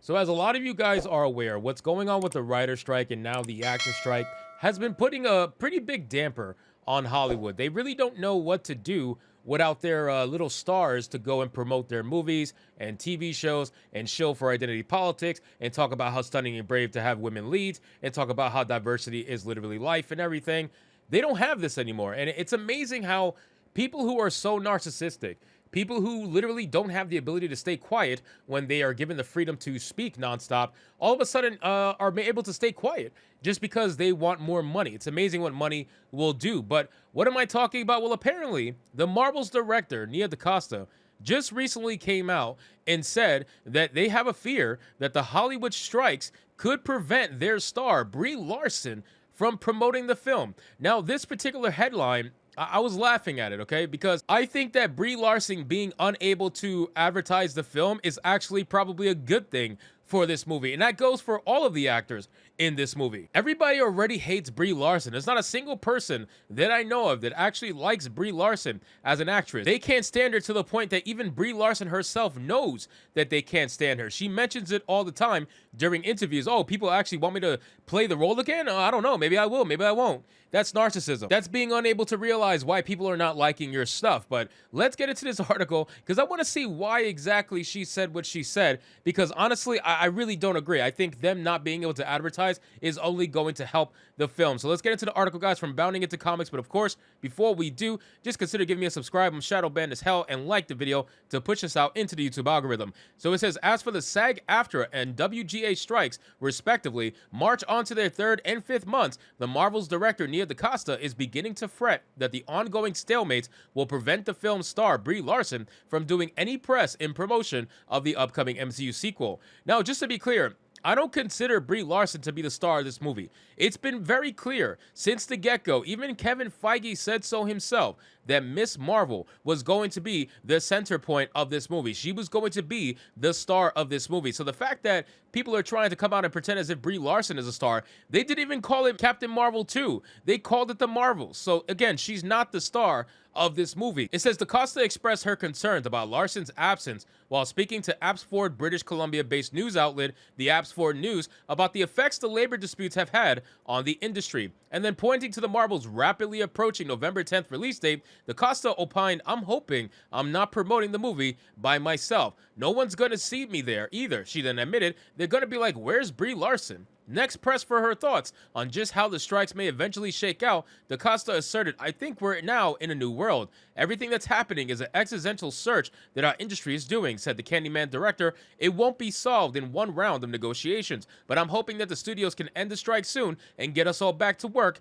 So as a lot of you guys are aware, what's going on with the writer strike and now the actor strike has been putting a pretty big damper on Hollywood. They really don't know what to do without their little stars to go and promote their movies and TV shows and show for identity politics and talk about how stunning and brave to have women leads and talk about how diversity is literally life and everything. They don't have this anymore. And it's amazing how people who are so narcissistic, people who literally don't have the ability to stay quiet when they are given the freedom to speak nonstop, all of a sudden are able to stay quiet just because they want more money. It's amazing what money will do. But what am I talking about? Well, apparently, the Marvel's director, Nia DaCosta, just recently came out and said that they have a fear that the Hollywood strikes could prevent their star, Brie Larson, from promoting the film. Now, this particular headline, I was laughing at it, okay? Because I think that Brie Larson being unable to advertise the film is actually probably a good thing for this movie. And that goes for all of the actors in this movie. Everybody already hates Brie Larson. There's not a single person that I know of that actually likes Brie Larson as an actress. They can't stand her to the point that even Brie Larson herself knows that they can't stand her. She mentions it all the time during interviews. Oh, people actually want me to play the role again? I don't know. Maybe I will. Maybe I won't. That's narcissism. That's being unable to realize why people are not liking your stuff. But let's get into this article because I want to see why exactly she said what she said. Because honestly, I really don't agree. I think them not being able to advertise is only going to help the film. So let's get into the article, guys, from Bounding Into Comics. But of course, before we do, just consider giving me a subscribe. I'm shadow banned as hell, and like the video to push us out into the YouTube algorithm. So it says, as for the SAG-AFTRA and WGA strikes, respectively, March onto their third and fifth months, the Marvel's director, Nia DaCosta, is beginning to fret that the ongoing stalemates will prevent the film's star, Brie Larson, from doing any press in promotion of the upcoming MCU sequel. Now, just to be clear, I don't consider Brie Larson to be the star of this movie. It's been very clear since the get-go, even Kevin Feige said so himself, that Miss Marvel was going to be the center point of this movie. She was going to be the star of this movie. So the fact that people are trying to come out and pretend as if Brie Larson is a star, they didn't even call it Captain Marvel 2. They called it the Marvels. So again, she's not the star of this movie. It says DaCosta expressed her concerns about Larson's absence while speaking to Abbotsford, British Columbia-based news outlet, the Abbotsford News, about the effects the labor disputes have had on the industry. And then pointing to the Marvel's rapidly approaching November 10th release date, DaCosta opined, "I'm hoping I'm not promoting the movie by myself. No one's gonna see me there either." She then admitted they're gonna be like, "Where's Brie Larson?" Next pressed for her thoughts on just how the strikes may eventually shake out, DaCosta asserted, "I think we're now in a new world. Everything that's happening is an existential search that our industry is doing," said the Candyman director. "It won't be solved in one round of negotiations, but I'm hoping that the studios can end the strike soon and get us all back to work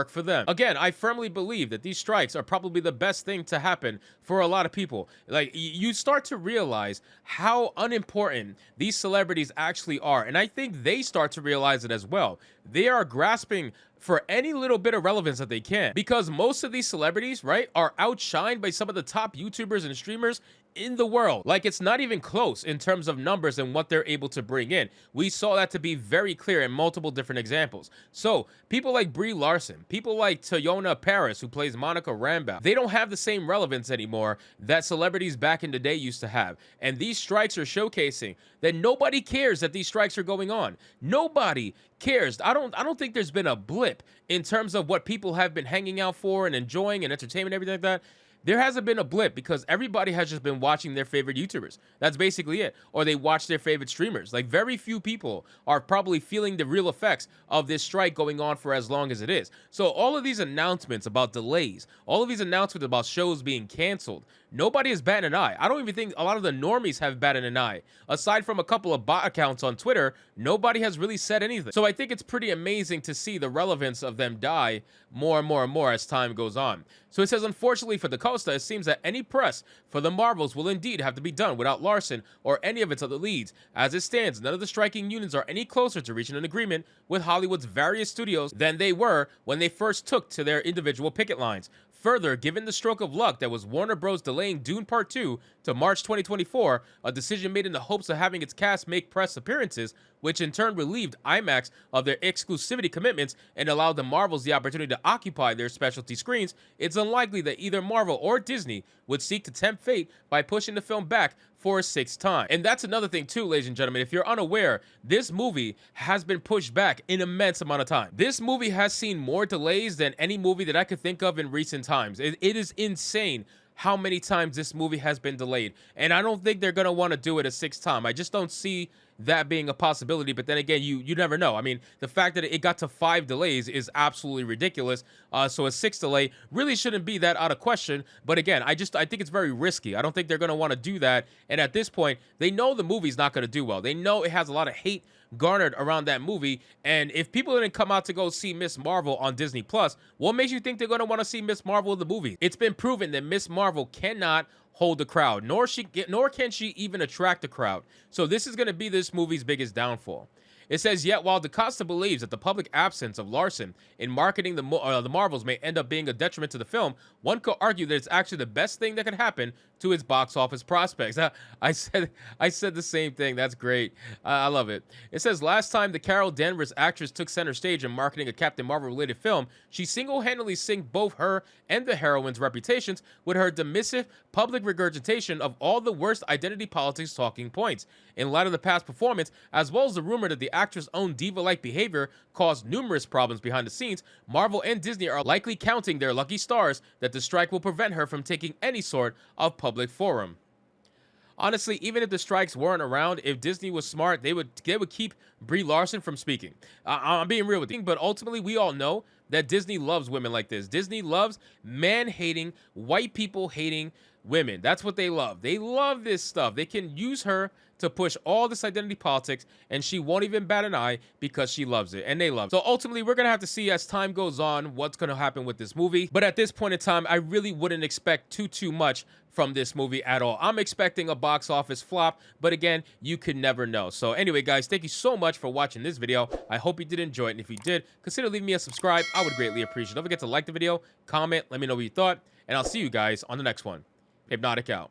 for them." Again, I firmly believe that these strikes are probably the best thing to happen for a lot of people. Like, you start to realize how unimportant these celebrities actually are, and I think they start to realize it as well. They are grasping for any little bit of relevance that they can, because most of these celebrities, right, are outshined by some of the top YouTubers and streamers in the world. Like, it's not even close in terms of numbers and what they're able to bring in. We saw that to be very clear in multiple different examples. So people like Brie Larson, people like Teyonah Parris, who plays Monica Rambeau, they don't have the same relevance anymore that celebrities back in the day used to have. And these strikes are showcasing that nobody cares that these strikes are going on. Nobody cares. I don't think there's been a blip in terms of what people have been hanging out for and enjoying and entertainment and everything like that. There hasn't been a blip because everybody has just been watching their favorite YouTubers. That's basically it. Or they watch their favorite streamers. Like, very few people are probably feeling the real effects of this strike going on for as long as it is. So all of these announcements about delays, all of these announcements about shows being canceled, nobody is batting an eye. I don't even think a lot of the normies have batted an eye. Aside from a couple of bot accounts on Twitter, nobody has really said anything. So I think it's pretty amazing to see the relevance of them die more and more and more as time goes on. So it says, unfortunately for DaCosta, it seems that any press for the Marvels will indeed have to be done without Larson or any of its other leads. As it stands, none of the striking unions are any closer to reaching an agreement with Hollywood's various studios than they were when they first took to their individual picket lines. Further, given the stroke of luck that was Warner Bros. Delaying Dune Part 2 to March 2024, a decision made in the hopes of having its cast make press appearances, which in turn relieved IMAX of their exclusivity commitments and allowed the Marvels the opportunity to occupy their specialty screens, it's unlikely that either Marvel or Disney would seek to tempt fate by pushing the film back for a sixth time. And that's another thing too, ladies and gentlemen. If you're unaware, this movie has been pushed back an immense amount of time. This movie has seen more delays than any movie that I could think of in recent times. It is insane how many times this movie has been delayed. And I don't think they're going to want to do it a sixth time. I just don't see that being a possibility. But then again, you never know. I mean, the fact that it got to 5 delays is absolutely ridiculous. So a 6th delay really shouldn't be that out of question. But again, I think it's very risky. I don't think they're going to want to do that. And at this point, they know the movie's not going to do well. They know it has a lot of hate garnered around that movie. And if people didn't come out to go see Miss Marvel on Disney Plus, what makes you think they're going to want to see Miss Marvel in the movie? It's been proven that Miss Marvel cannot hold the crowd, nor can she even attract the crowd. So this is going to be this movie's biggest downfall. It says, yet while DaCosta believes that the public absence of Larson in marketing the Marvels may end up being a detriment to the film, one could argue that it's actually the best thing that could happen to its box office prospects. I said the same thing. That's great. I love it. It says, last time the Carol Danvers actress took center stage in marketing a Captain Marvel-related film, she single-handedly sank both her and the heroine's reputations with her dismissive public regurgitation of all the worst identity politics talking points. In light of the past performance, as well as the rumor that the actress' own diva-like behavior caused numerous problems behind the scenes, Marvel and Disney are likely counting their lucky stars that the strike will prevent her from taking any sort of public forum. Honestly, even if the strikes weren't around, if Disney was smart, they would keep Brie Larson from speaking. I'm being real with you, but ultimately we all know that Disney loves women like this. Disney loves man-hating, white people-hating women. That's what they love. They love this stuff. They can use her to push all this identity politics, and she won't even bat an eye because she loves it, and they love it. So ultimately, we're going to have to see as time goes on what's going to happen with this movie. But at this point in time, I really wouldn't expect too much from this movie at all. I'm expecting a box office flop, but again, you could never know. So anyway, guys, thank you so much for watching this video. I hope you did enjoy it, and if you did, consider leaving me a subscribe. I would greatly appreciate it. Don't forget to like the video, comment, let me know what you thought, and I'll see you guys on the next one. Hypnotic out.